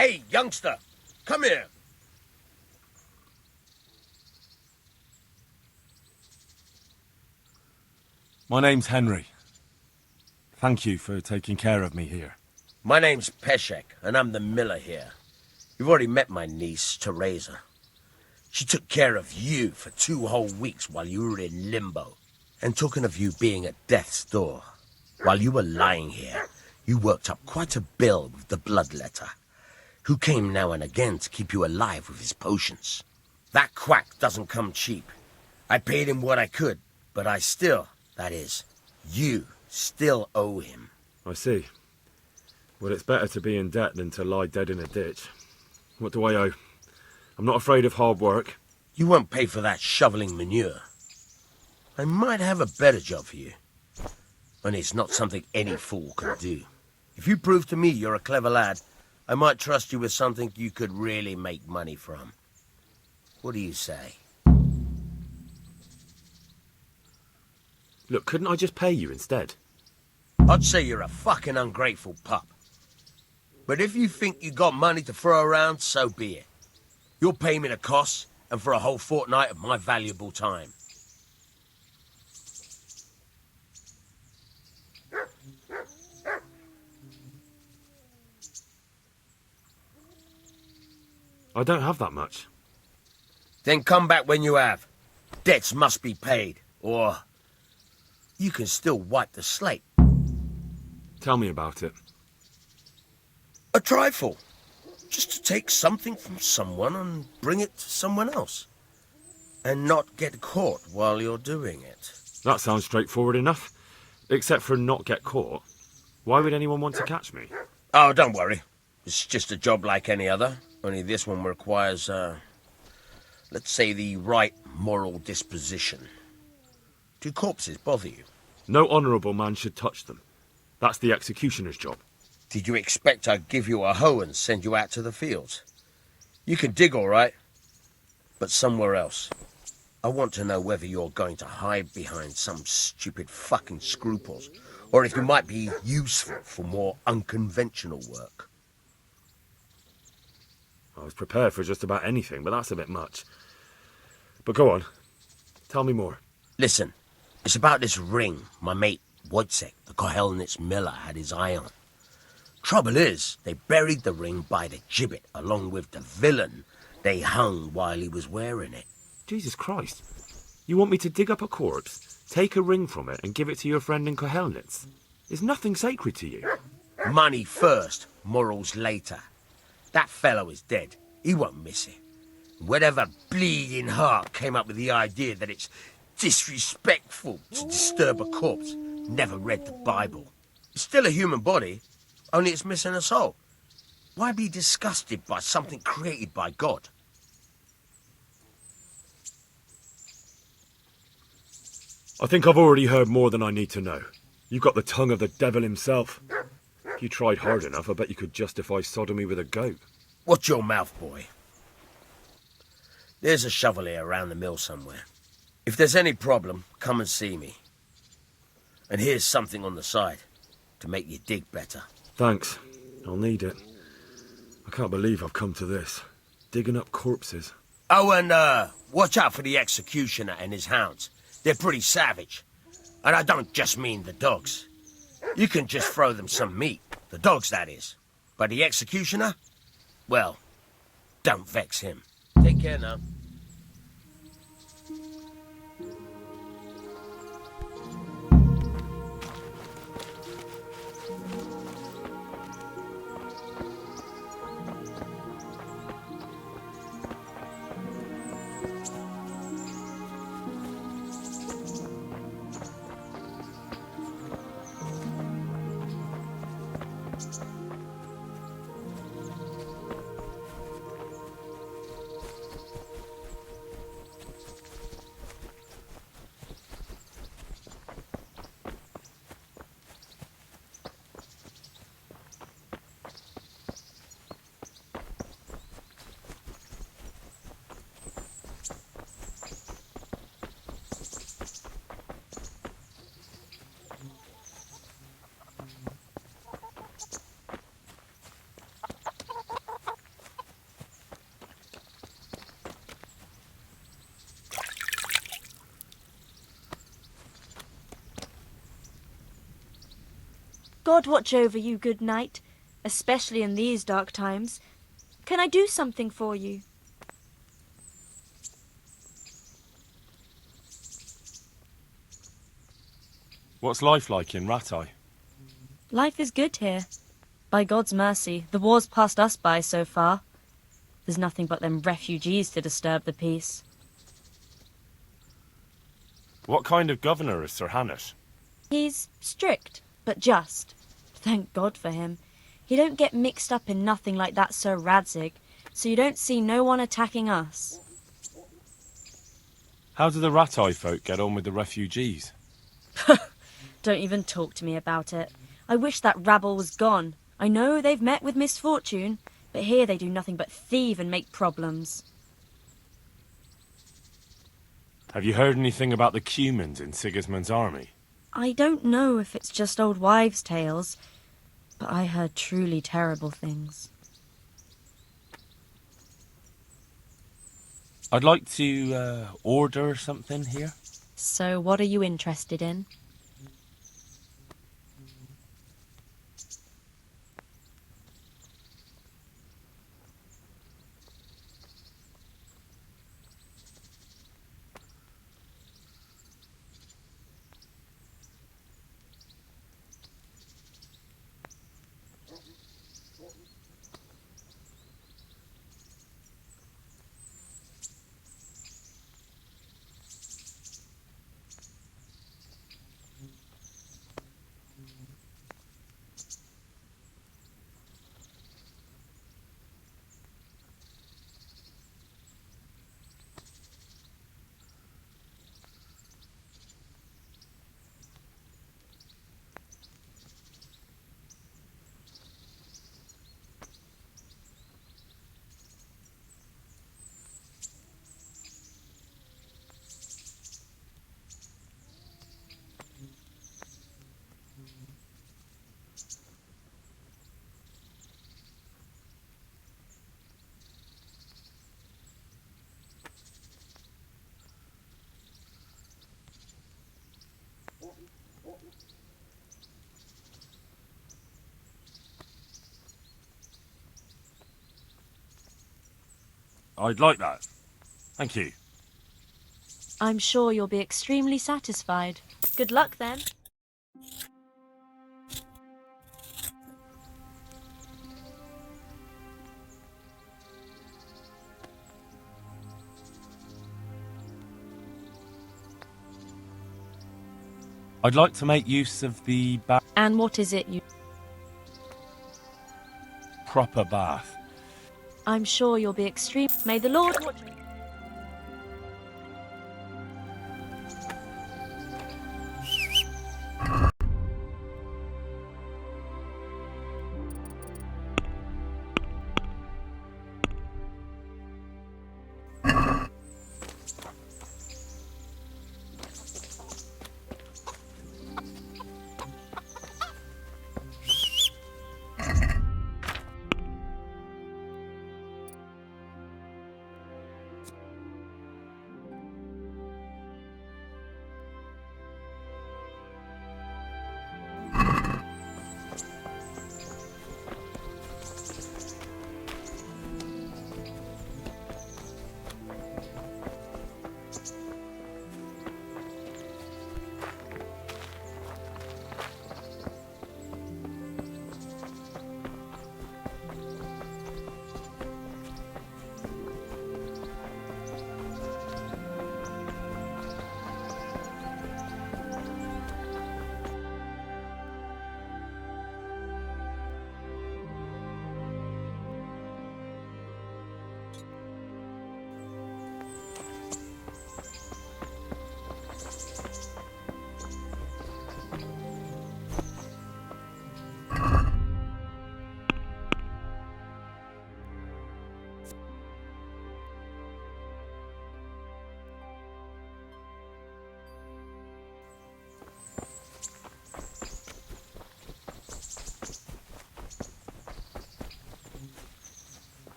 Hey, youngster, come here. My name's Henry. Thank you for taking care of me here. My name's Peshek, and I'm the miller here. You've already met my niece, Teresa. She took care of you for 2 whole weeks while you were in limbo. And talking of you being at death's door, while you were lying here, you worked up quite a bill with the bloodletter, who came now and again to keep you alive with his potions. That quack doesn't come cheap. I paid him what I could, but I still, that is, you still owe him. I see. Well, it's better to be in debt than to lie dead in a ditch. What do I owe? I'm not afraid of hard work. You won't pay for that shoveling manure. I might have a better job for you. And it's not something any fool can do. If you prove to me you're a clever lad, I might trust you with something you could really make money from. What do you say? Look, couldn't I just pay you instead? I'd say you're a fucking ungrateful pup. But if you think you got money to throw around, so be it. You'll pay me the costs, and for a whole fortnight of my valuable time. I don't have that much. Then come back when you have. Debts must be paid, or you can still wipe the slate. Tell me about it. A trifle. Just to take something from someone and bring it to someone else. And not get caught while you're doing it. That sounds straightforward enough. Except for not get caught. Why would anyone want to catch me? Oh, don't worry. It's just a job like any other. Only this one requires, let's say, the right moral disposition. Do corpses bother you? No honourable man should touch them. That's the executioner's job. Did you expect I'd give you a hoe and send you out to the fields? You can dig all right, but somewhere else. I want to know whether you're going to hide behind some stupid fucking scruples, or if you might be useful for more unconventional work. I was prepared for just about anything, but that's a bit much. But go on. Tell me more. Listen, it's about this ring my mate Wojciech, the Kohelnitz miller, had his eye on. Trouble is, they buried the ring by the gibbet along with the villain they hung while he was wearing it. Jesus Christ. You want me to dig up a corpse, take a ring from it, and give it to your friend in Kohelnitz? Is nothing sacred to you? Money first, morals later. That fellow is dead. He won't miss it. Whatever bleeding heart came up with the idea that it's disrespectful to disturb a corpse never read the Bible. It's still a human body, only it's missing a soul. Why be disgusted by something created by God? I think I've already heard more than I need to know. You've got the tongue of the devil himself. If you tried hard enough, I bet you could justify sodomy with a goat. Watch your mouth, boy. There's a shovel here around the mill somewhere. If there's any problem, come and see me. And here's something on the side to make you dig better. Thanks. I'll need it. I can't believe I've come to this. Digging up corpses. Oh, and watch out for the executioner and his hounds. They're pretty savage. And I don't just mean the dogs. You can just throw them some meat. The dogs, that is. But the executioner? Well, don't vex him. Take care now. God watch over you, good knight, especially in these dark times. Can I do something for you? What's life like in Ratai? Life is good here. By God's mercy, the war's passed us by so far. There's nothing but them refugees to disturb the peace. What kind of governor is Sir Hannes? He's strict, but just. Thank God for him. He don't get mixed up in nothing like that Sir Radzig, so you don't see no one attacking us. How do the Ratai folk get on with the refugees? Don't even talk to me about it. I wish that rabble was gone. I know they've met with misfortune, but here they do nothing but thieve and make problems. Have you heard anything about the Cumans in Sigismund's army? I don't know if it's just old wives' tales, but I heard truly terrible things. I'd like to order something here. So what are you interested in? I'd like that. Thank you. I'm sure you'll be extremely satisfied. Good luck then. I'd like to make use of the And what is it you... proper bath. I'm sure you'll be extreme... May the Lord watch...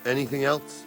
Anything else?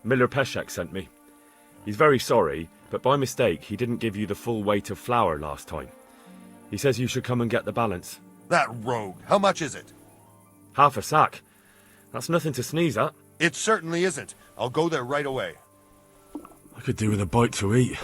Miller Peshek sent me. He's very sorry, but by mistake he didn't give you the full weight of flour last time. He says you should come and get the balance. That rogue. How much is it? Half a sack. That's nothing to sneeze at. It certainly isn't. I'll go there right away. I could do with a bite to eat.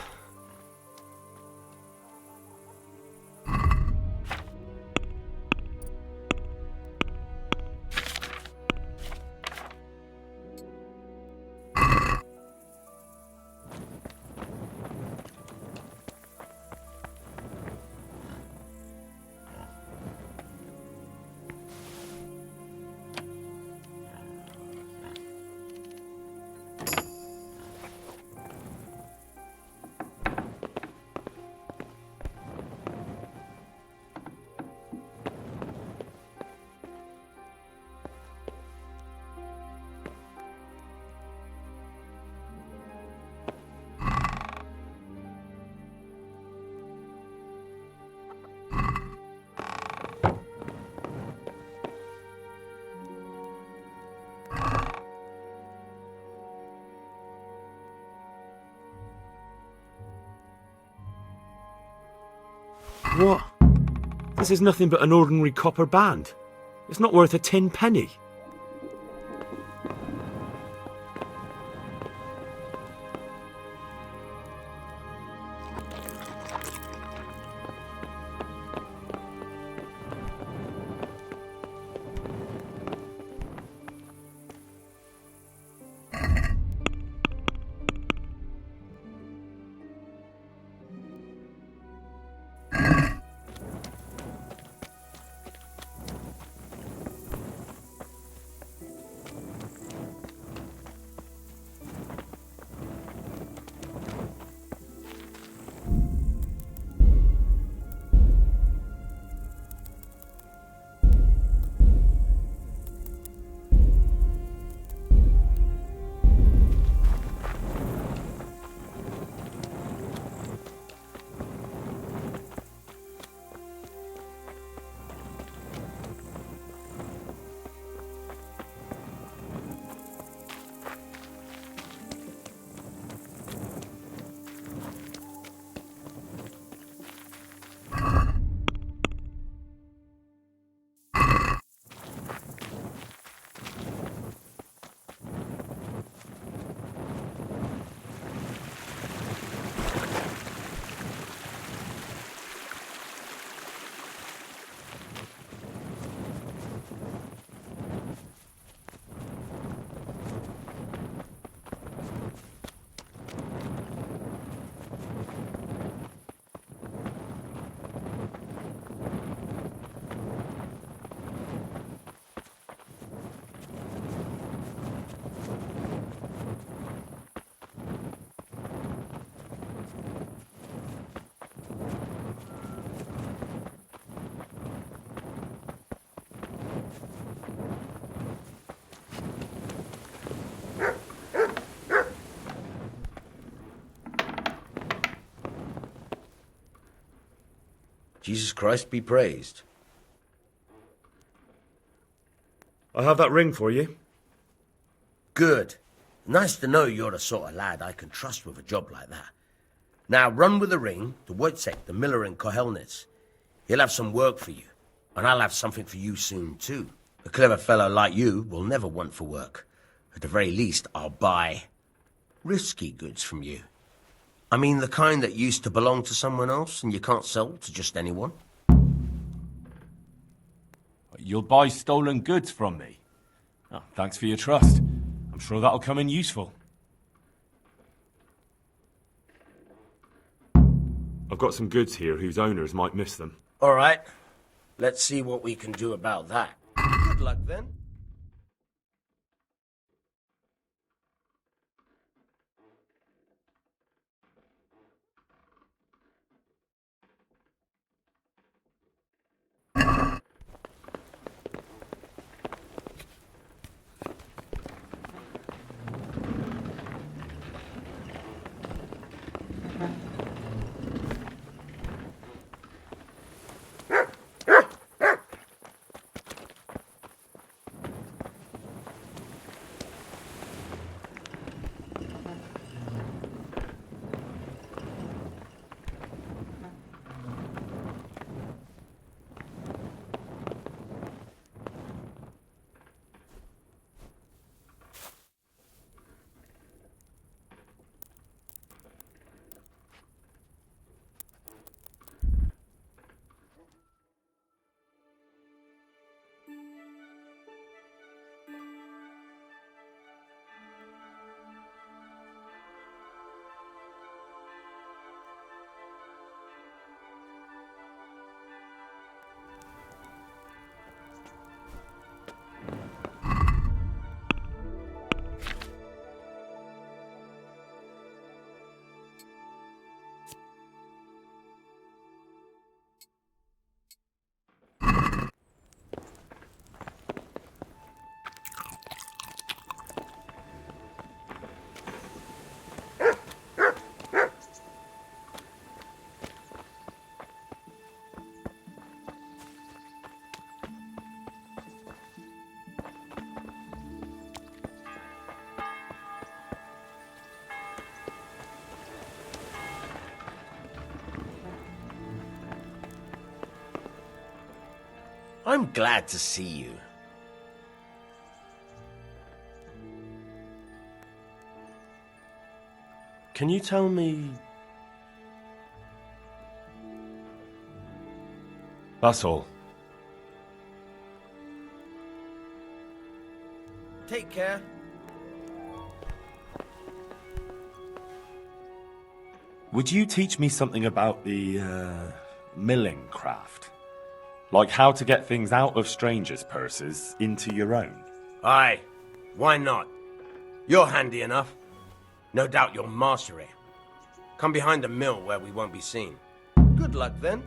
What? This is nothing but an ordinary copper band. It's not worth a 10 penny. Jesus Christ be praised. I have that ring for you. Good. Nice to know you're the sort of lad I can trust with a job like that. Now run with the ring to Wojciech, the miller in Kohelnitz. He'll have some work for you, and I'll have something for you soon too. A clever fellow like you will never want for work. At the very least, I'll buy risky goods from you. I mean the kind that used to belong to someone else and you can't sell to just anyone. You'll buy stolen goods from me. Oh, thanks for your trust. I'm sure that'll come in useful. I've got some goods here whose owners might miss them. All right. Let's see what we can do about that. Good luck then. I'm glad to see you. Can you tell me... That's all. Take care. Would you teach me something about the, milling craft? Like how to get things out of strangers' purses into your own? Aye. Why not? You're handy enough. No doubt you'll master it. Come behind the mill where we won't be seen. Good luck then.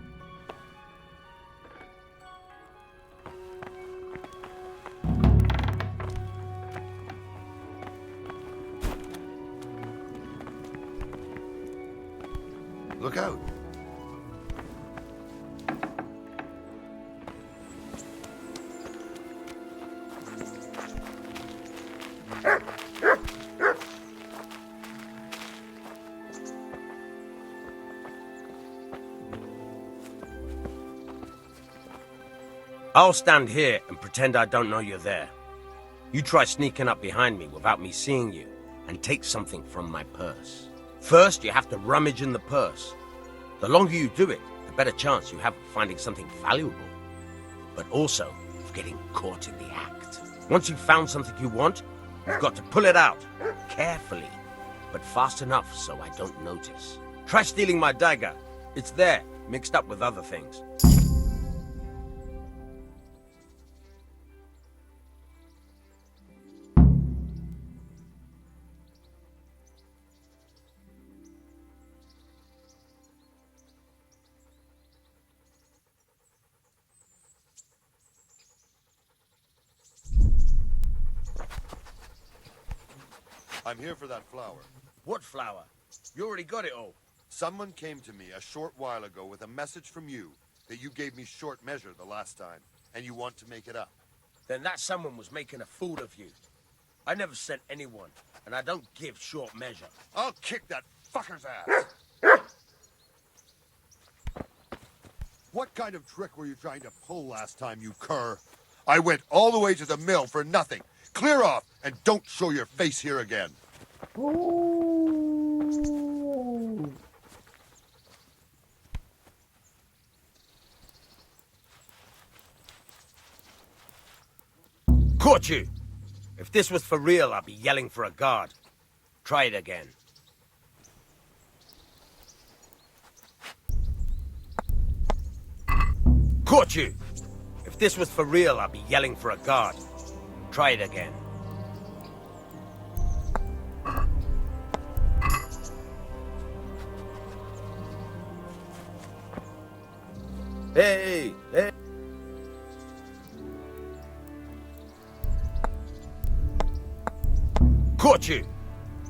Look out. I'll stand here and pretend I don't know you're there. You try sneaking up behind me without me seeing you, and take something from my purse. First, you have to rummage in the purse. The longer you do it, the better chance you have of finding something valuable. But also, of getting caught in the act. Once you've found something you want, you've got to pull it out, carefully, but fast enough so I don't notice. Try stealing my dagger. It's there, mixed up with other things. I'm here for that flower. What flower? You already got it all. Someone came to me a short while ago with a message from you that you gave me short measure the last time, and you want to make it up. Then that someone was making a fool of you. I never sent anyone, and I don't give short measure. I'll kick that fucker's ass! What kind of trick were you trying to pull last time, you cur? I went all the way to the mill for nothing. Clear off, and don't show your face here again. Caught you! If this was for real, I'd be yelling for a guard. Try it again. Caught you! If this was for real, I'd be yelling for a guard. Try it again. Hey! Hey! Caught you!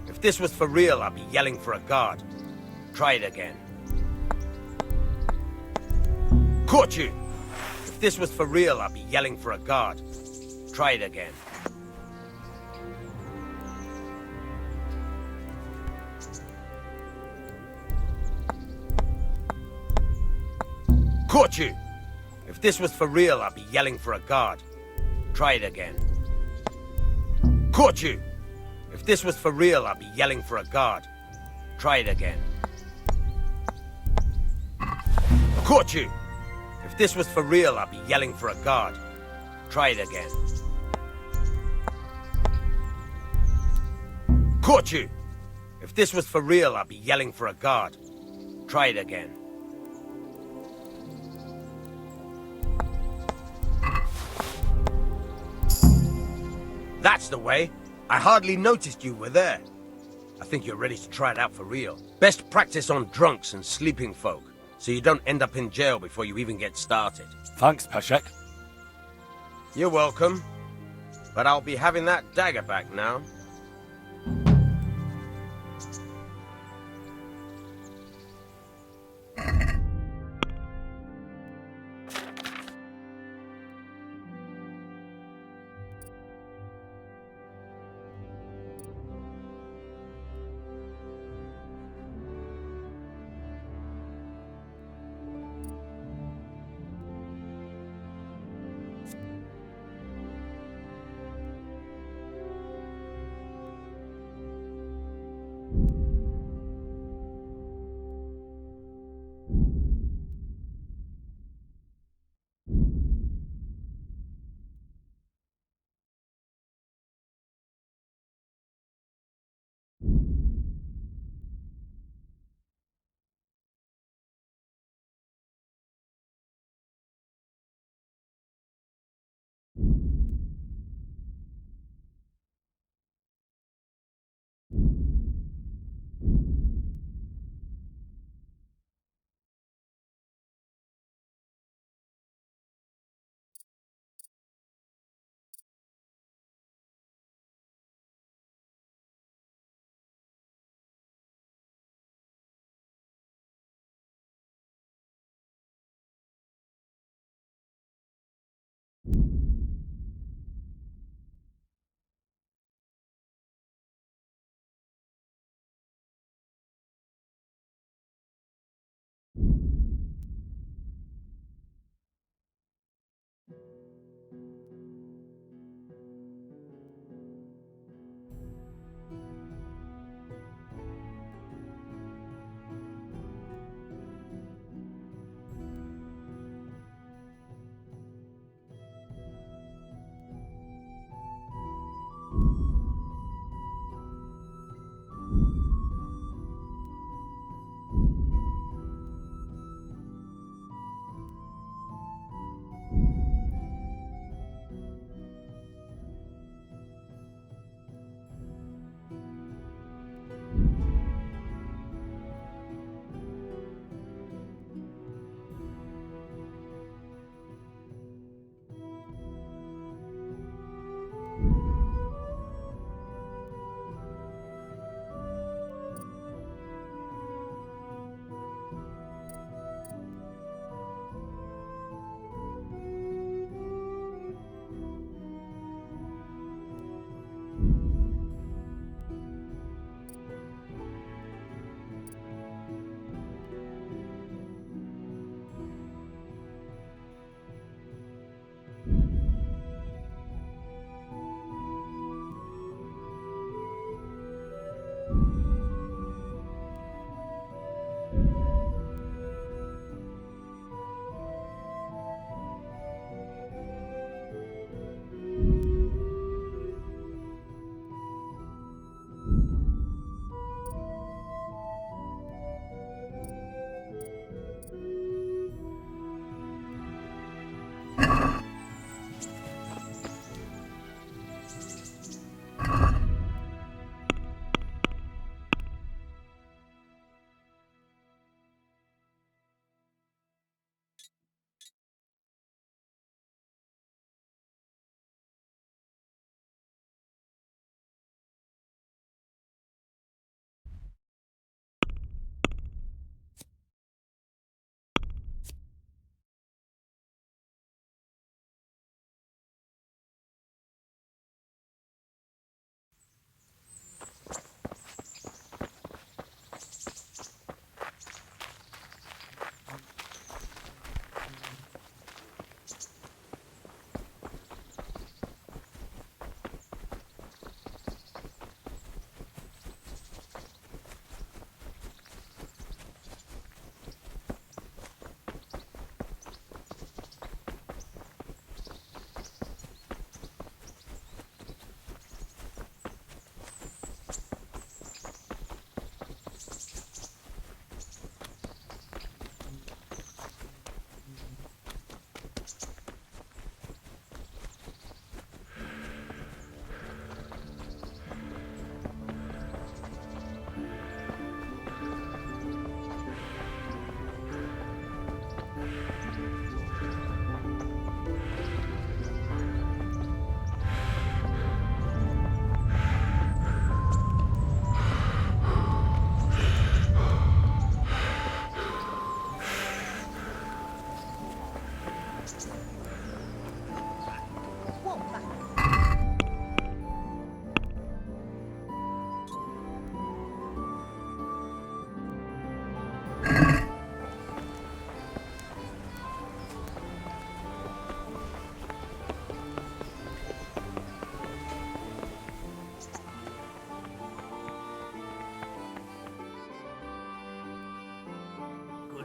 If this was for real, I'd be yelling for a guard. Try it again. Caught you! If this was for real, I'd be yelling for a guard. Try it again. Caught you! If this was for real, I'd be yelling for a guard. Try it again. Caught you! If this was for real, I'd be yelling for a guard. Try it again. Caught you! If this was for real, I'd be yelling for a guard. Try it again. Caught you! If this was for real, I'd be yelling for a guard. Try it again. That's the way. I hardly noticed you were there. I think you're ready to try it out for real. Best practice on drunks and sleeping folk, so you don't end up in jail before you even get started. Thanks, Peshek. You're welcome. But I'll be having that dagger back now.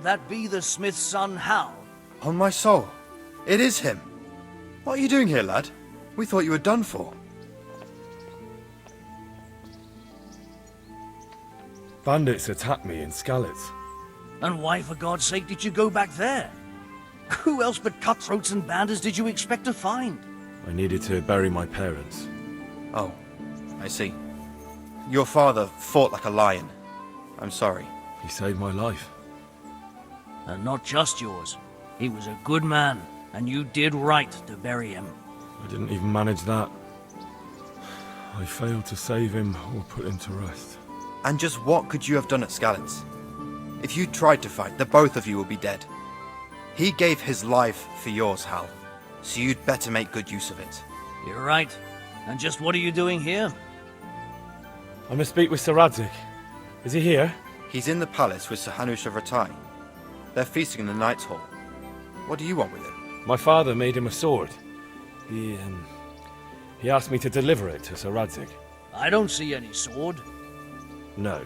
Could that be the smith's son, Hal? On my soul, it is him. What are you doing here, lad? We thought you were done for. Bandits attacked me in Skalitz. And why, for God's sake, did you go back there? Who else but cutthroats and bandits did you expect to find? I needed to bury my parents. Oh, I see. Your father fought like a lion. I'm sorry. He saved my life. And not just yours. He was a good man, and you did right to bury him. I didn't even manage that. I failed to save him or put him to rest. And just what could you have done at Skalitz? If you tried to fight, the both of you will be dead. He gave his life for yours, Hal. So you'd better make good use of it. You're right. And just what are you doing here? I must speak with Sir Radzig. Is he here? He's in the palace with Sir Hanush of Rattay. They're feasting in the Knight's Hall. What do you want with him? My father made him a sword. He asked me to deliver it to Sir Radzig. I don't see any sword. No.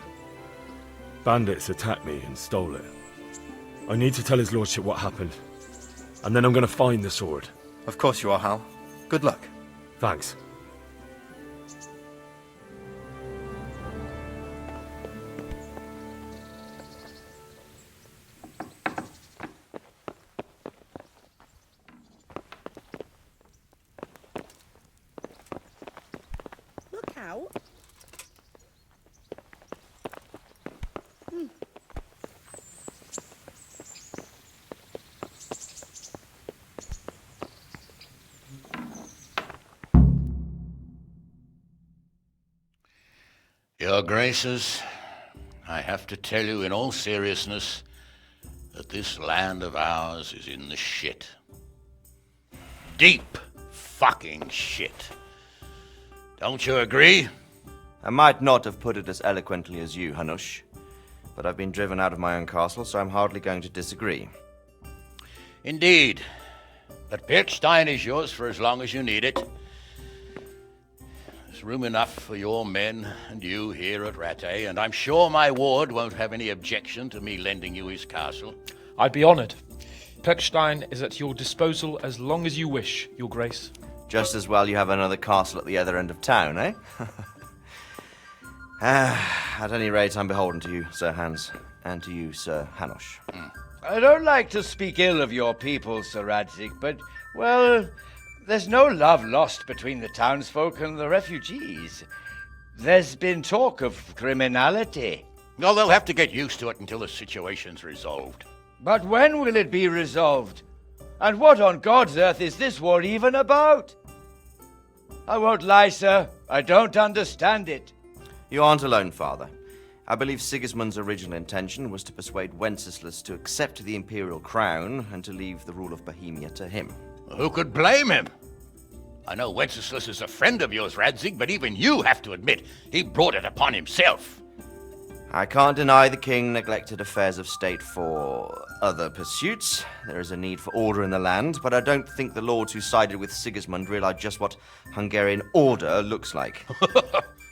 Bandits attacked me and stole it. I need to tell his lordship what happened. And then I'm going to find the sword. Of course you are, Hal. Good luck. Thanks. Look out. Your Graces, I have to tell you in all seriousness that this land of ours is in the shit. Deep fucking shit. Don't you agree? I might not have put it as eloquently as you, Hanush, but I've been driven out of my own castle, so I'm hardly going to disagree. Indeed. But Pirkstein is yours for as long as you need it. There's room enough for your men and you here at Rattay, and I'm sure my ward won't have any objection to me lending you his castle. I'd be honoured. Pirkstein is at your disposal as long as you wish, Your Grace. Just as well you have another castle at the other end of town, eh? At any rate, I'm beholden to you, Sir Hans, and to you, Sir Hanush. I don't like to speak ill of your people, Sir Radzig, but, well, there's no love lost between the townsfolk and the refugees. There's been talk of criminality. Well, they'll have to get used to it until the situation's resolved. But when will it be resolved? And what on God's earth is this war even about? I won't lie, sir. I don't understand it. You aren't alone, Father. I believe Sigismund's original intention was to persuade Wenceslas to accept the imperial crown and to leave the rule of Bohemia to him. Who could blame him? I know Wenceslas is a friend of yours, Radzig, but even you have to admit he brought it upon himself. I can't deny the king neglected affairs of state for other pursuits. There is a need for order in the land, but I don't think the lords who sided with Sigismund realized just what Hungarian order looks like.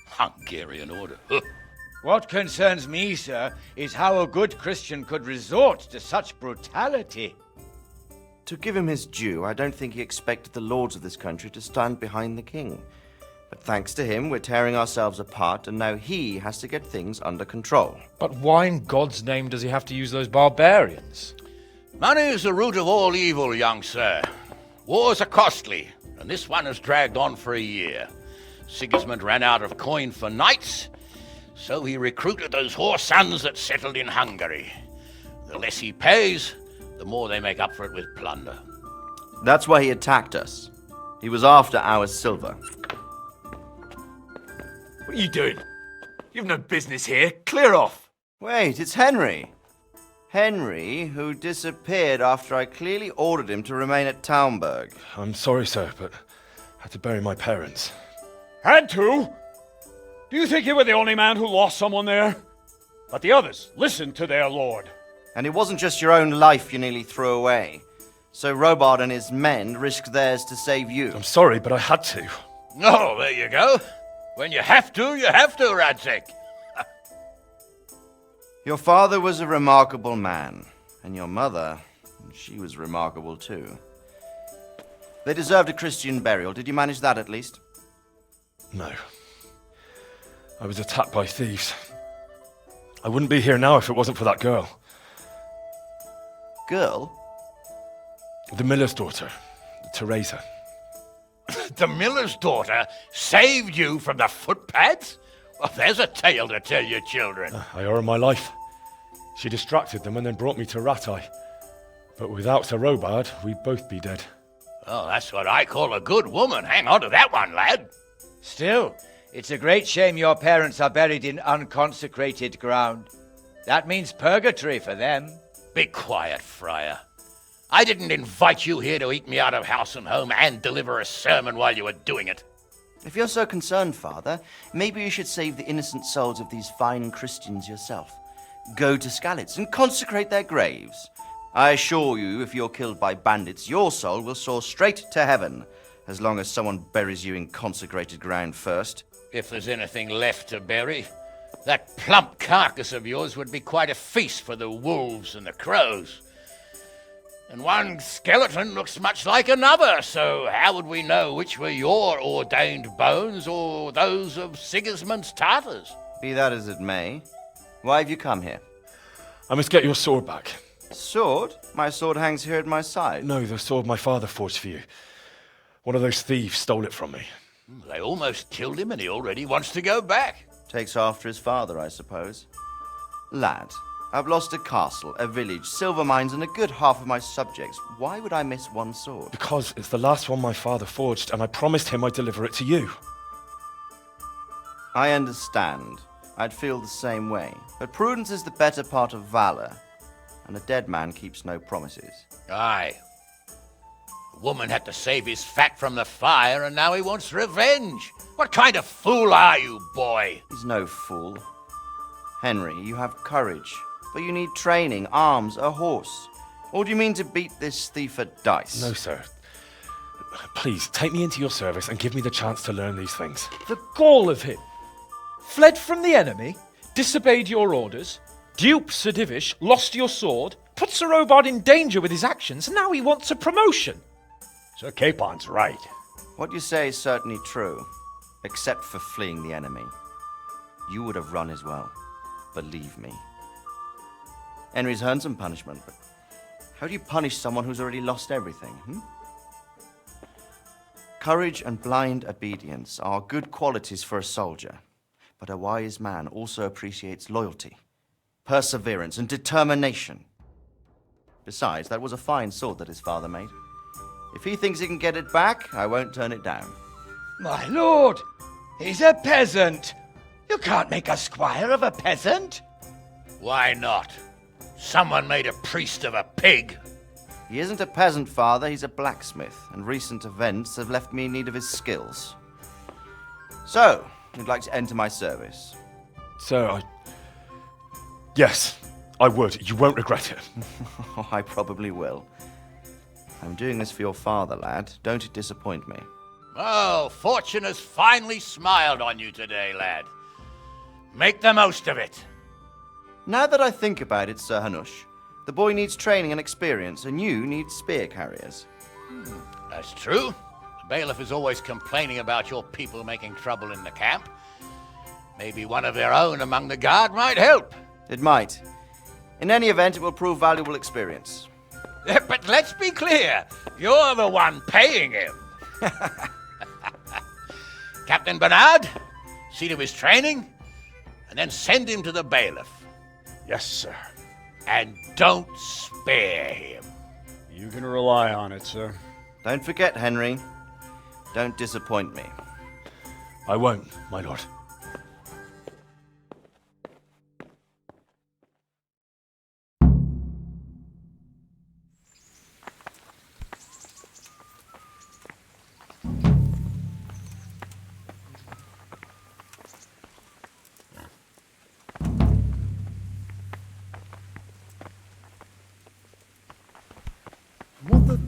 Hungarian order? What concerns me, sir, is how a good Christian could resort to such brutality. To give him his due, I don't think he expected the lords of this country to stand behind the king. But thanks to him, we're tearing ourselves apart, and now he has to get things under control. But why in God's name does he have to use those barbarians? Money is the root of all evil, young sir. Wars are costly, and this one has dragged on for a year. Sigismund ran out of coin for knights, so he recruited those whore sons that settled in Hungary. The less he pays, the more they make up for it with plunder. That's why he attacked us. He was after our silver. What are you doing? You've no business here. Clear off. Wait, it's Henry. Henry, who disappeared after I clearly ordered him to remain at Taunberg. I'm sorry, sir, but I had to bury my parents. Had to? Do you think you were the only man who lost someone there? But the others listened to their lord. And it wasn't just your own life you nearly threw away. So Robard and his men risked theirs to save you. I'm sorry, but I had to. Oh, there you go. When you have to, Radzig. Your father was a remarkable man, And your mother, she was remarkable too. They deserved a Christian burial. Did you manage that at least? No. I was attacked by thieves. I wouldn't be here now if it wasn't for that girl. Girl? The miller's daughter, Teresa. The miller's daughter saved you from the footpads? Well, there's a tale to tell your children. I owe her my life. She distracted them and then brought me to Rattay. But without Sir Robard, we'd both be dead. Oh, that's what I call a good woman. Hang on to that one, lad. Still, it's a great shame your parents are buried in unconsecrated ground. That means purgatory for them. Be quiet, Friar. I didn't invite you here to eat me out of house and home and deliver a sermon while you were doing it. If you're so concerned, Father, maybe you should save the innocent souls of these fine Christians yourself. Go to Skalitz and consecrate their graves. I assure you, if you're killed by bandits, your soul will soar straight to heaven, as long as someone buries you in consecrated ground first. If there's anything left to bury, that plump carcass of yours would be quite a feast for the wolves and the crows. And one skeleton looks much like another, so how would we know which were your ordained bones or those of Sigismund's Tartars? Be that as it may, why have you come here? I must get your sword back. Sword? My sword hangs here at my side. No, the sword my father forged for you. One of those thieves stole it from me. They almost killed him and he already wants to go back. Takes after his father, I suppose. Lad, I've lost a castle, a village, silver mines, and a good half of my subjects. Why would I miss one sword? Because it's the last one my father forged, and I promised him I'd deliver it to you. I understand. I'd feel the same way. But prudence is the better part of valor, and a dead man keeps no promises. Aye. The woman had to save his fat from the fire, and now he wants revenge. What kind of fool are you, boy? He's no fool. Henry, you have courage, but you need training, arms, a horse. Or do you mean to beat this thief at dice? No, sir. Please, take me into your service and give me the chance to learn these things. The gall of him! Fled from the enemy, disobeyed your orders, duped Sir Divish, lost your sword, put Sir Robard in danger with his actions, and now he wants a promotion. Sir Capon's right. What you say is certainly true, except for fleeing the enemy. You would have run as well, believe me. Henry's earned some punishment, but how do you punish someone who's already lost everything, Courage and blind obedience are good qualities for a soldier, but a wise man also appreciates loyalty, perseverance, and determination. Besides, that was a fine sword that his father made. If he thinks he can get it back, I won't turn it down. My lord, he's a peasant. You can't make a squire of a peasant. Why not? Someone made a priest of a pig. He isn't a peasant, father, he's a blacksmith, and recent events have left me in need of his skills. So, you'd like to enter my service? Sir, Yes, I would. You won't regret it. I probably will. I'm doing this for your father, lad. Don't disappoint me. Oh, fortune has finally smiled on you today, lad. Make the most of it. Now that I think about it, Sir Hanush, the boy needs training and experience, and you need spear carriers. That's true. The bailiff is always complaining about your people making trouble in the camp. Maybe one of their own among the guard might help. It might. In any event, it will prove valuable experience. But let's be clear. You're the one paying him. Captain Bernard, see to his training, and then send him to the bailiff. Yes, sir. And don't spare him. You can rely on it, sir. Don't forget, Henry. Don't disappoint me. I won't, my lord. What the...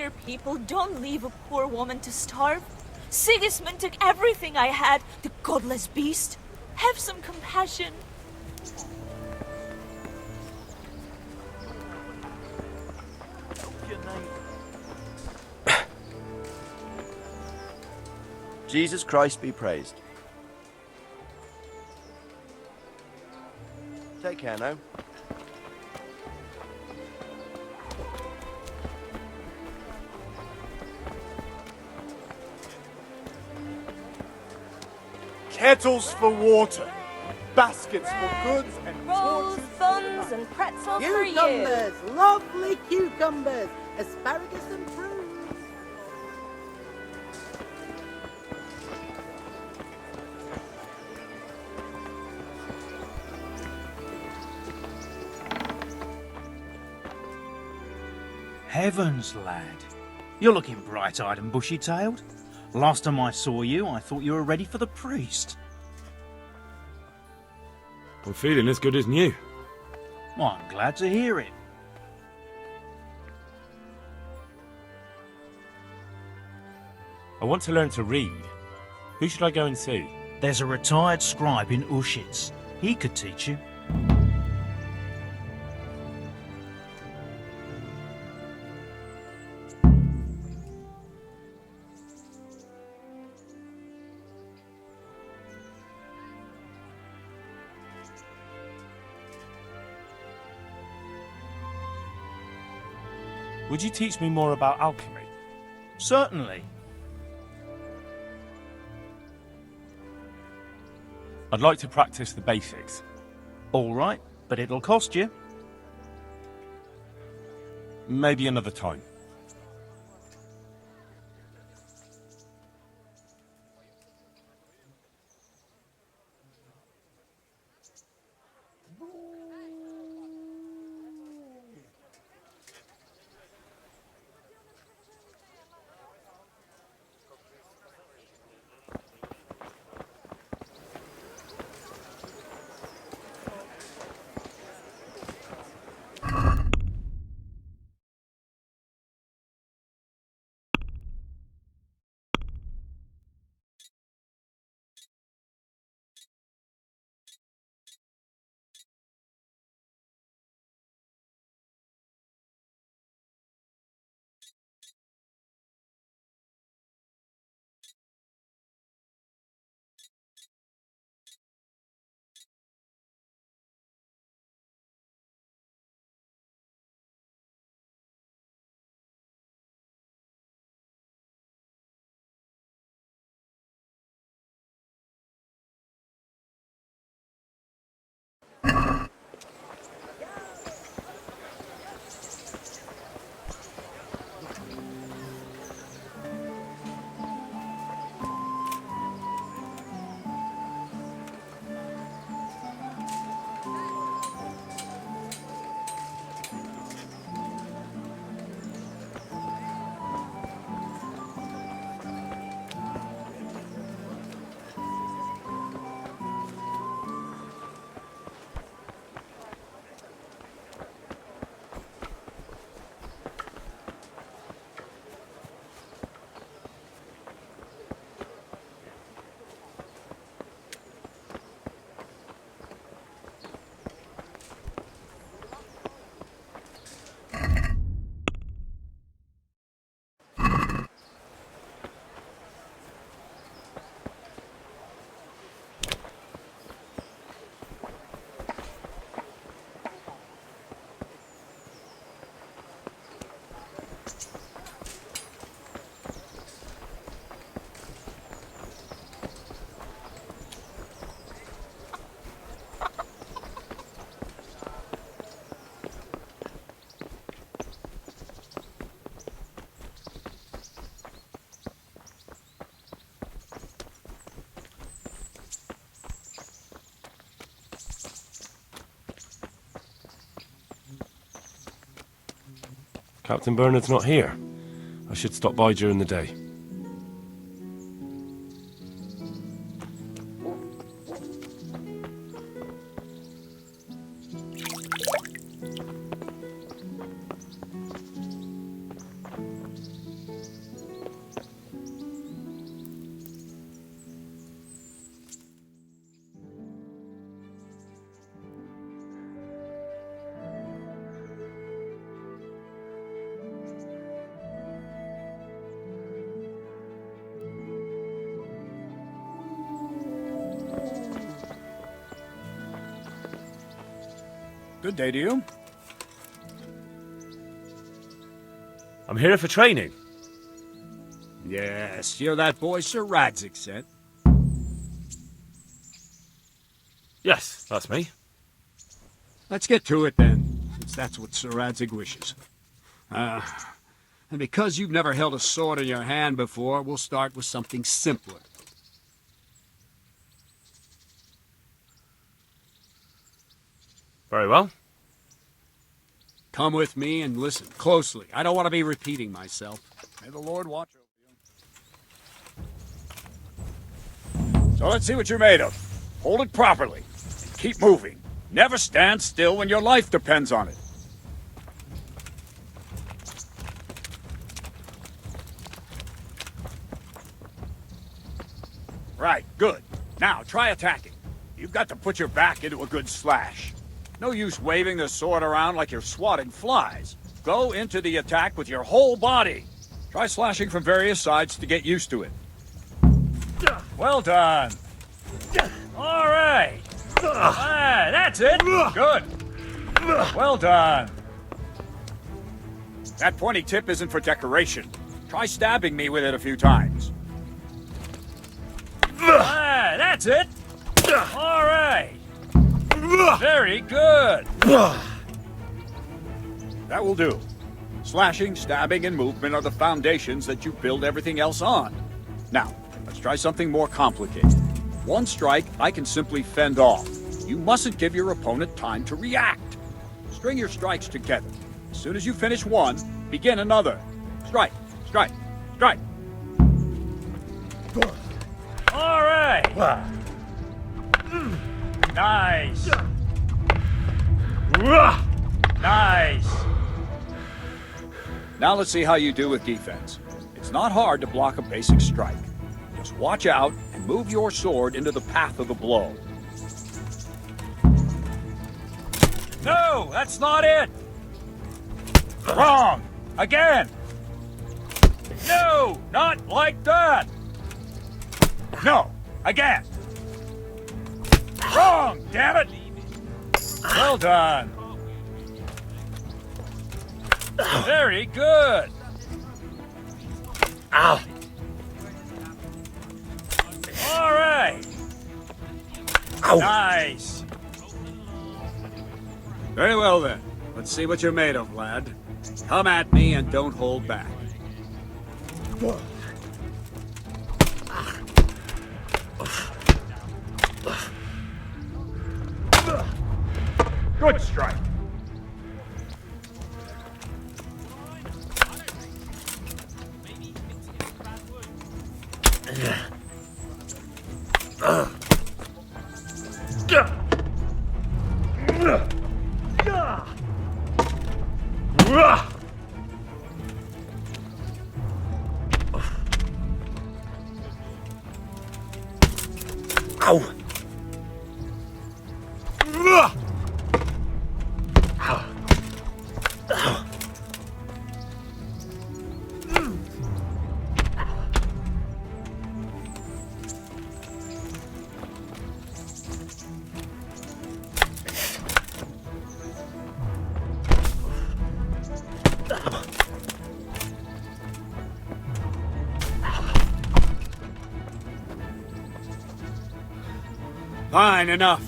dear people, don't leave a poor woman to starve. Sigismund took everything I had, the godless beast. Have some compassion. Jesus Christ be praised. Take care now. Kettles for water, baskets for goods, and rolls, torches buns, and pretzels for you. Cucumbers, lovely cucumbers, asparagus and prunes. Heavens, lad. You're looking bright-eyed and bushy-tailed. Last time I saw you, I thought you were ready for the priest. I'm feeling as good as new. Well, I'm glad to hear it. I want to learn to read. Who should I go and see? There's a retired scribe in Ushitz. He could teach you. Would you teach me more about alchemy? Certainly. I'd like to practice the basics. All right, but it'll cost you. Maybe another time. Captain Bernard's not here. I should stop by during the day. Good day to you. I'm here for training. Yes, you're that boy Sir Radzig sent. Yes, that's me. Let's get to it then, since that's what Sir Radzig wishes. And because you've never held a sword in your hand before, we'll start with something simpler. Very well. Come with me and listen closely. I don't want to be repeating myself. May the Lord watch over you. So let's see what you're made of. Hold it properly. And keep moving. Never stand still when your life depends on it. Right, good. Now, try attacking. You've got to put your back into a good slash. No use waving the sword around like you're swatting flies. Go into the attack with your whole body. Try slashing from various sides to get used to it. Well done. All right. That's it. Good. Well done. That pointy tip isn't for decoration. Try stabbing me with it a few times. That's it. All right. Very good. That will do. Slashing, stabbing, and movement are the foundations that you build everything else on. Now, let's try something more complicated. One strike I can simply fend off. You mustn't give your opponent time to react. String your strikes together. As soon as you finish one, begin another. Strike, strike, strike. All right. Nice. Nice. Now let's see how you do with defense. It's not hard to block a basic strike. Just watch out and move your sword into the path of the blow. No, that's not it. Wrong. Again. No, not like that. No, again. Wrong, damn it. Well done. Very good. Ow. All right. Ow. Nice. Very well then. Let's see what you're made of, lad. Come at me and don't hold back. Good strike. Ow! Fine, enough.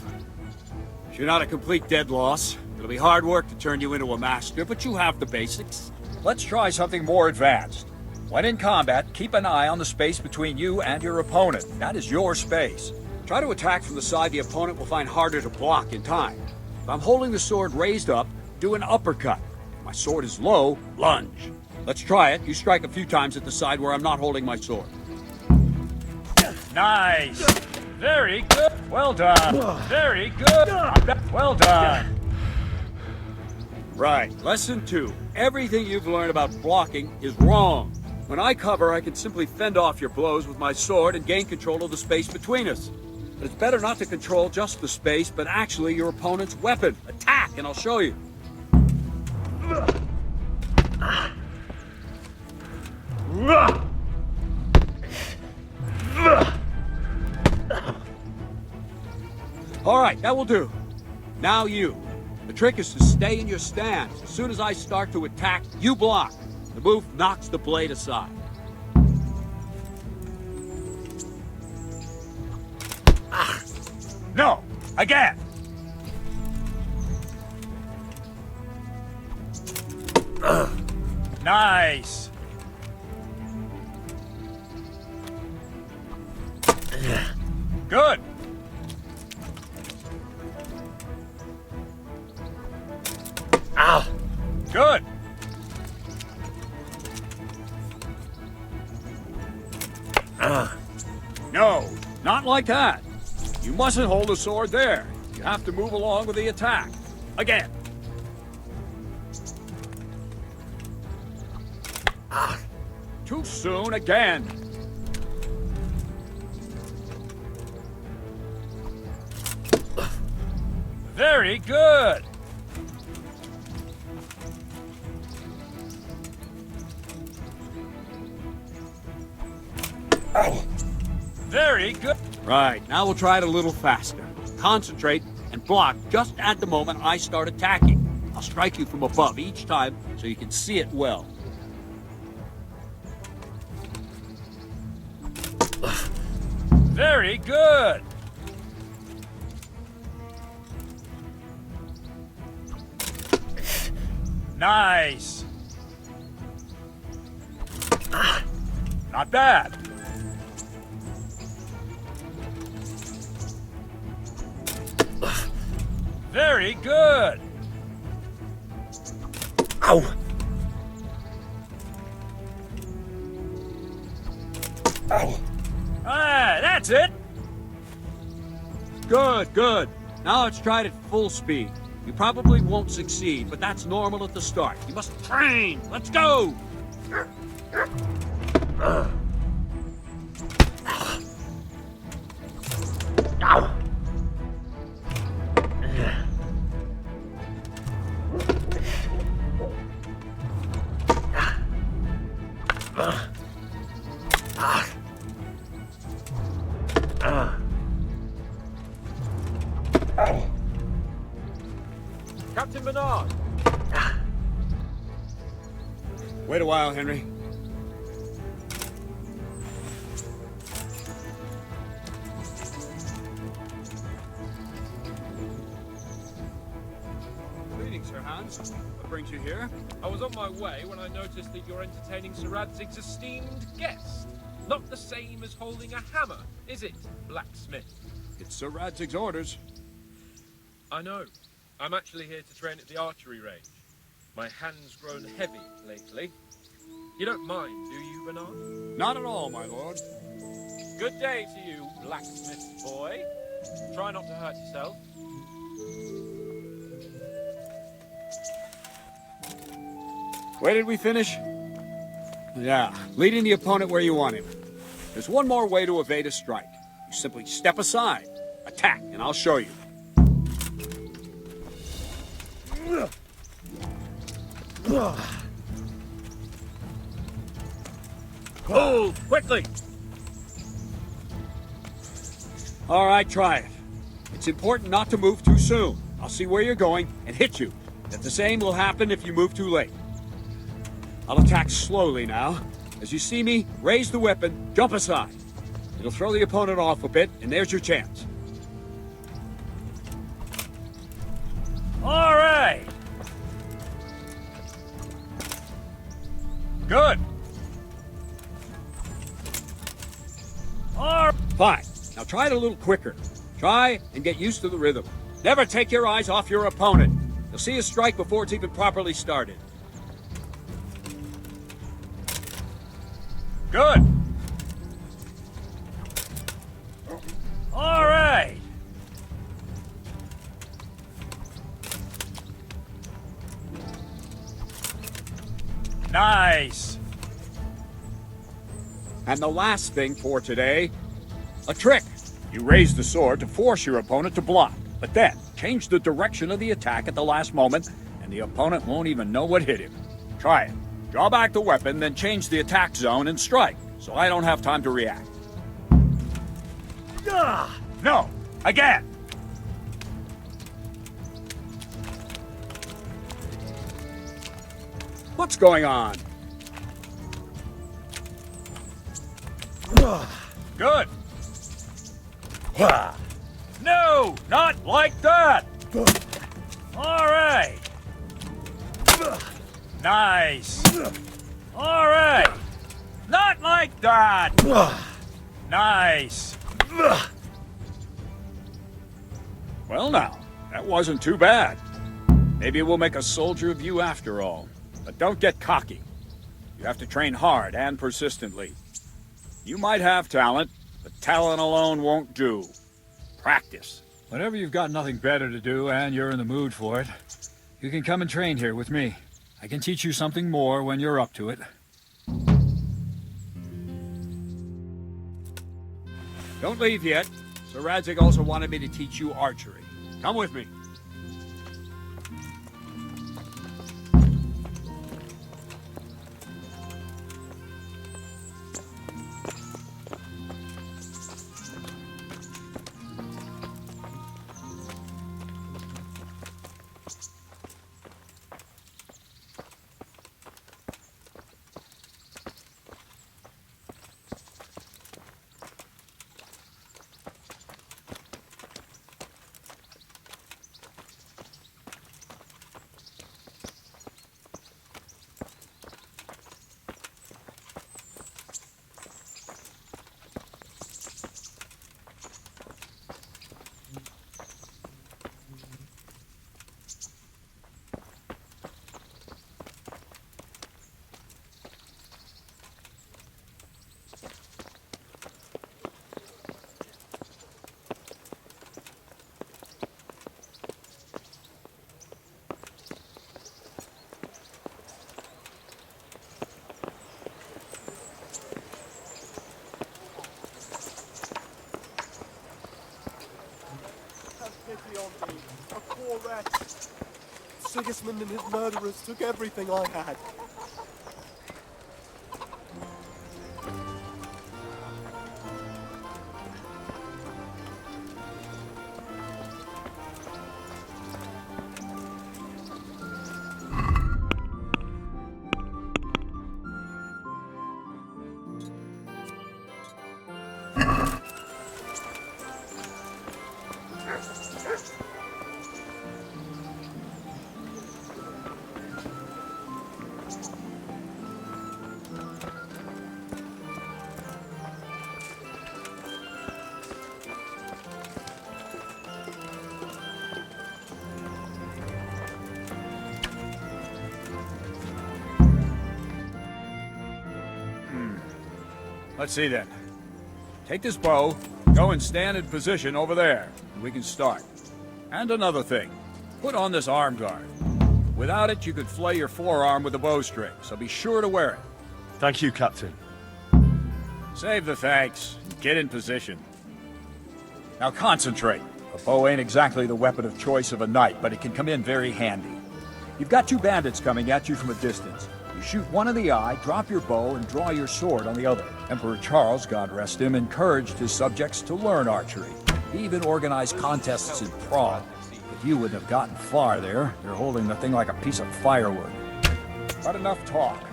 You're not a complete dead loss. It'll be hard work to turn you into a master, but you have the basics. Let's try something more advanced. When in combat, keep an eye on the space between you and your opponent. That is your space. Try to attack from the side the opponent will find harder to block in time. If I'm holding the sword raised up, do an uppercut. If my sword is low, lunge. Let's try it. You strike a few times at the side where I'm not holding my sword. Nice! Very good. Well done. Very good. Well done. Right. Lesson 2. Everything you've learned about blocking is wrong. When I cover, I can simply fend off your blows with my sword and gain control of the space between us. But it's better not to control just the space, but actually your opponent's weapon. Attack, and I'll show you. All right, that will do. Now you. The trick is to stay in your stance. As soon as I start to attack, you block. The move knocks the blade aside. No! Again! Nice! Good! Ow! Good! No, not like that. You mustn't hold the sword there. You have to move along with the attack. Again. Too soon again. Very good. Very good. Right, now we'll try it a little faster. Concentrate and block just at the moment I start attacking. I'll strike you from above each time so you can see it well. Very good. Nice. Not bad. Very good. Ow. Ow. Ah, that's it. Good, good. Now let's try it at full speed. You probably won't succeed, but that's normal at the start. You must train. Let's go. Ow. Captain Bernard! Wait a while, Henry. Greetings, Sir Hans. What brings you here? I was on my way when I noticed that you're entertaining Sir Radzig's esteemed guest. Not the same as holding a hammer, is it, blacksmith? It's Sir Radzig's orders. I know. I'm actually here to train at the archery range. My hand's grown heavy lately. You don't mind, do you, Bernard? Not at all, my lord. Good day to you, blacksmith boy. Try not to hurt yourself. Where did we finish? Yeah, leading the opponent where you want him. There's one more way to evade a strike. You simply step aside, attack, and I'll show you. Oh, quickly! All right, try it. It's important not to move too soon. I'll see where you're going and hit you. But the same will happen if you move too late. I'll attack slowly now. As you see me, raise the weapon, jump aside. It'll throw the opponent off a bit, and there's your chance. All right. Good. All right. Fine. Now try it a little quicker. Try and get used to the rhythm. Never take your eyes off your opponent. You'll see a strike before it's even properly started. Good. All right. Nice. And the last thing for today, a trick. You raise the sword to force your opponent to block, but then change the direction of the attack at the last moment, and the opponent won't even know what hit him. Try it. Draw back the weapon, then change the attack zone and strike, so I don't have time to react. No, again. What's going on? Good. No, not like that. All right. Nice. All right. Not like that. Nice. Well now, that wasn't too bad. Maybe we'll make a soldier of you after all. But don't get cocky. You have to train hard and persistently. You might have talent, but talent alone won't do. Practice. Whenever you've got nothing better to do and you're in the mood for it, you can come and train here with me. I can teach you something more when you're up to it. Don't leave yet. Sir Radzig also wanted me to teach you archery. Come with me. A poor wretch. Sigismund and his murderers took everything I had. Let's see then. Take this bow, go and stand in position over there, and we can start. And another thing, put on this arm guard. Without it, you could flay your forearm with a bowstring, so be sure to wear it. Thank you, Captain. Save the thanks. Get in position. Now concentrate. A bow ain't exactly the weapon of choice of a knight, but it can come in very handy. You've got two bandits coming at you from a distance. You shoot one in the eye, drop your bow, and draw your sword on the other. Emperor Charles, God rest him, encouraged his subjects to learn archery. He even organized contests in Prague. But you wouldn't have gotten far there. You're holding the thing like a piece of firewood. But enough talk.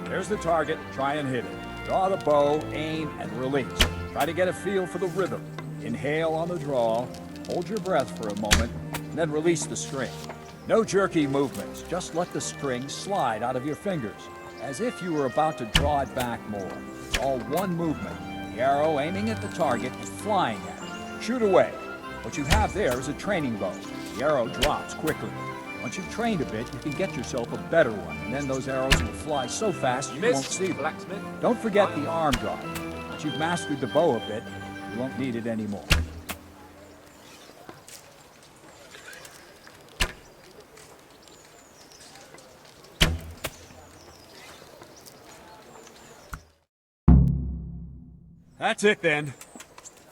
There's the target. Try and hit it. Draw the bow, aim, and release. Try to get a feel for the rhythm. Inhale on the draw, hold your breath for a moment, and then release the string. No jerky movements, just let the string slide out of your fingers, as if you were about to draw it back more. It's all one movement, the arrow aiming at the target and flying at it. Shoot away. What you have there is a training bow. The arrow drops quickly. Once you've trained a bit, you can get yourself a better one, and then those arrows will fly so fast you won't see them. Blacksmith. Don't forget the arm guard. Once you've mastered the bow a bit, you won't need it anymore. That's it then.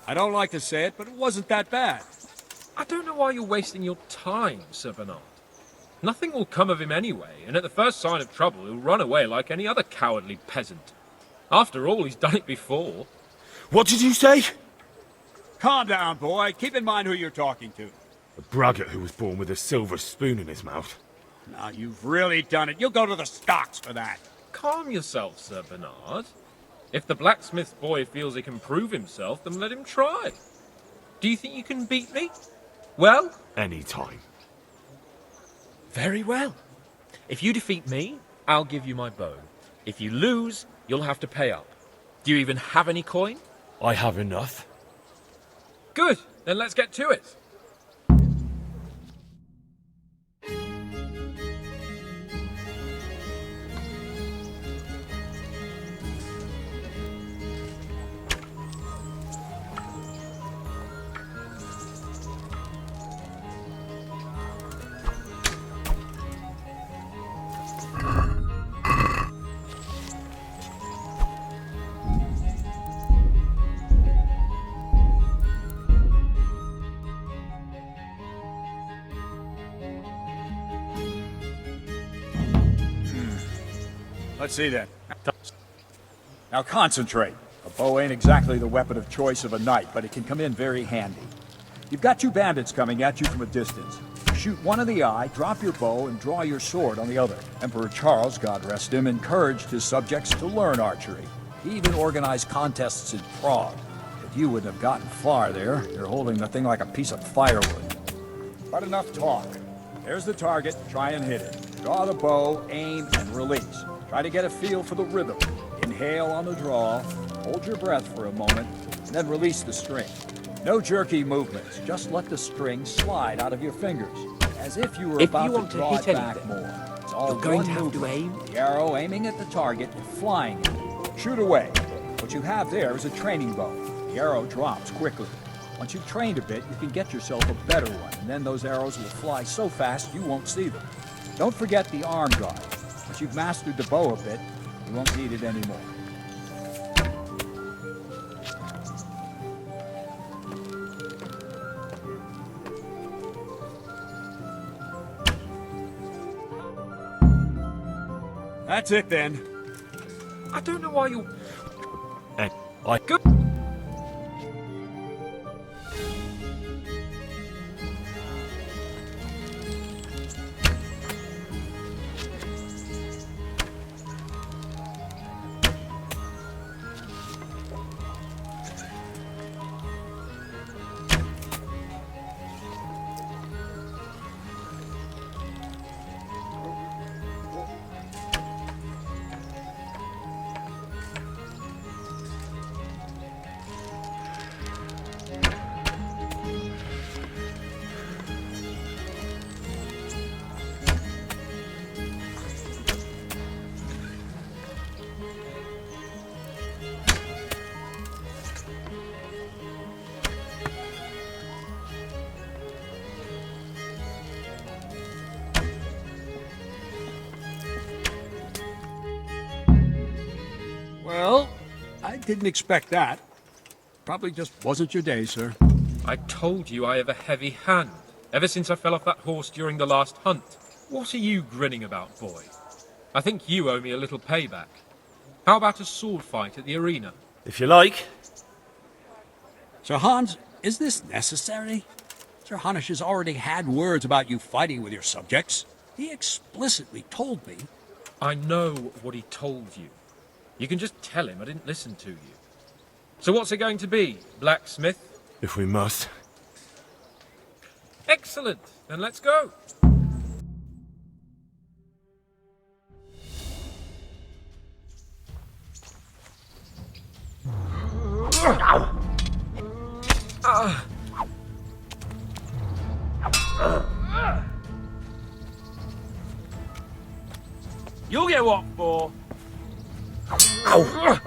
I don't like to say it, but it wasn't that bad. I don't know why you're wasting your time, Sir Bernard. Nothing will come of him anyway, and at the first sign of trouble he'll run away like any other cowardly peasant. After all, he's done it before. What did you say? Calm down, boy. Keep in mind who you're talking to. A braggart who was born with a silver spoon in his mouth. Now, you've really done it. You'll go to the stocks for that. Calm yourself, Sir Bernard. If the blacksmith boy feels he can prove himself, then let him try. Do you think you can beat me? Well? Any time. Very well. If you defeat me, I'll give you my bow. If you lose, you'll have to pay up. Do you even have any coin? I have enough. Good, then let's get to it. Let's see then. Now concentrate. A bow ain't exactly the weapon of choice of a knight, but it can come in very handy. You've got two bandits coming at you from a distance. Shoot one in the eye, drop your bow, and draw your sword on the other. Emperor Charles, God rest him, encouraged his subjects to learn archery. He even organized contests in Prague. But you wouldn't have gotten far there. You're holding the thing like a piece of firewood. But enough talk. There's the target. Try and hit it. Draw the bow, aim, and release. Try to get a feel for the rhythm. Inhale on the draw, hold your breath for a moment, and then release the string. No jerky movements, just let the string slide out of your fingers, as if you were about to draw it back more. It's all you're going one to have movement. to aim. The arrow aiming at the target and flying it. Shoot away. What you have there is a training bow. The arrow drops quickly. Once you've trained a bit, you can get yourself a better one, and then those arrows will fly so fast you won't see them. Don't forget the arm guard. Once you've mastered the bow a bit, you won't need it anymore. That's it then. I don't know why you... I... Good. Well, I didn't expect that. Probably just wasn't your day, sir. I told you I have a heavy hand, ever since I fell off that horse during the last hunt. What are you grinning about, boy? I think you owe me a little payback. How about a sword fight at the arena? If you like. Sir Hans, is this necessary? Sir Hanush has already had words about you fighting with your subjects. He explicitly told me. I know what he told you. You can just tell him I didn't listen to you. So what's it going to be, blacksmith? If we must. Excellent. Then let's go. You'll get what for? Ow!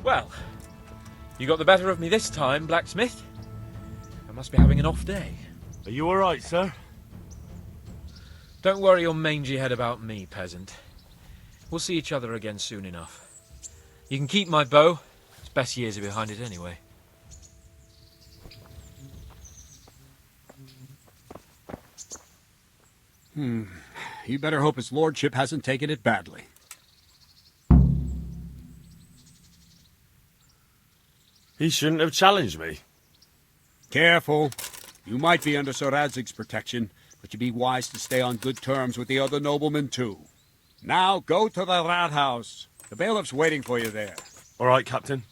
Well, you got the better of me this time, blacksmith. I must be having an off day. Are you all right, sir? Don't worry your mangy head about me, peasant. We'll see each other again soon enough. You can keep my bow. Its best years are behind it anyway. You better hope his lordship hasn't taken it badly. He shouldn't have challenged me. Careful. You might be under Sir Radzig's protection, but you'd be wise to stay on good terms with the other noblemen too. Now go to the rat house. The bailiff's waiting for you there. All right, Captain.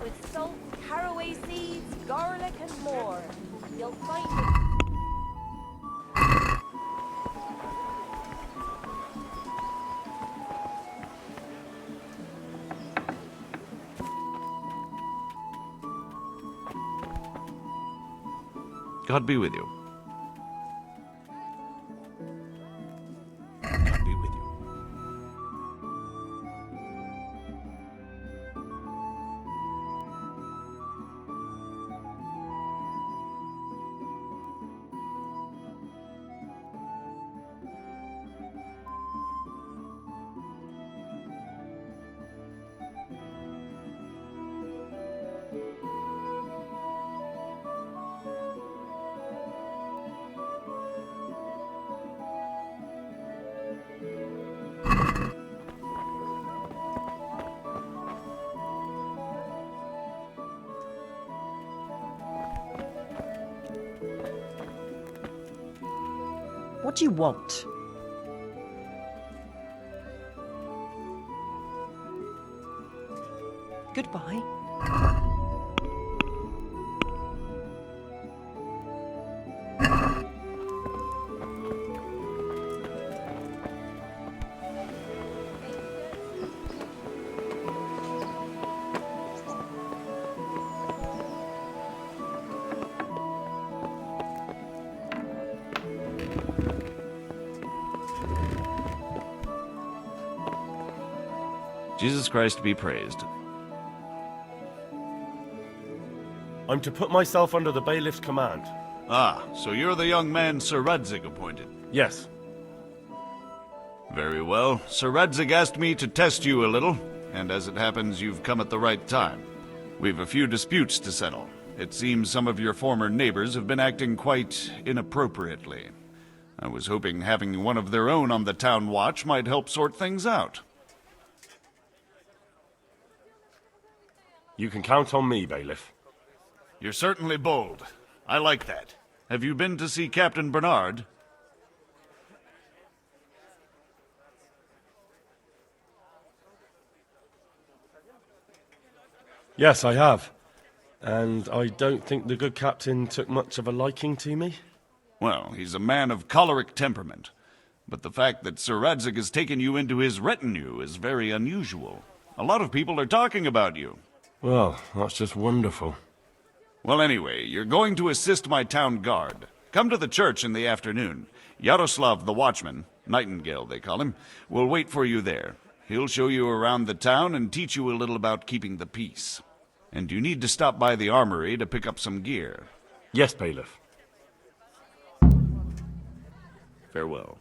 With salt, caraway seeds, garlic, and more. You'll find it. God be with you. God be with you. What do you want? Goodbye. Jesus Christ be praised. I'm to put myself under the bailiff's command. Ah, so you're the young man Sir Radzig appointed? Yes. Very well. Sir Radzig asked me to test you a little, and as it happens, you've come at the right time. We've a few disputes to settle. It seems some of your former neighbors have been acting quite inappropriately. I was hoping having one of their own on the town watch might help sort things out. You can count on me, bailiff. You're certainly bold. I like that. Have you been to see Captain Bernard? Yes, I have. And I don't think the good captain took much of a liking to me. Well, he's a man of choleric temperament. But the fact that Sir Radzig has taken you into his retinue is very unusual. A lot of people are talking about you. Well, that's just wonderful. Well, anyway, you're going to assist my town guard. Come to the church in the afternoon. Yaroslav the watchman, Nightingale they call him, will wait for you there. He'll show you around the town and teach you a little about keeping the peace. And you need to stop by the armory to pick up some gear. Yes, bailiff. Farewell.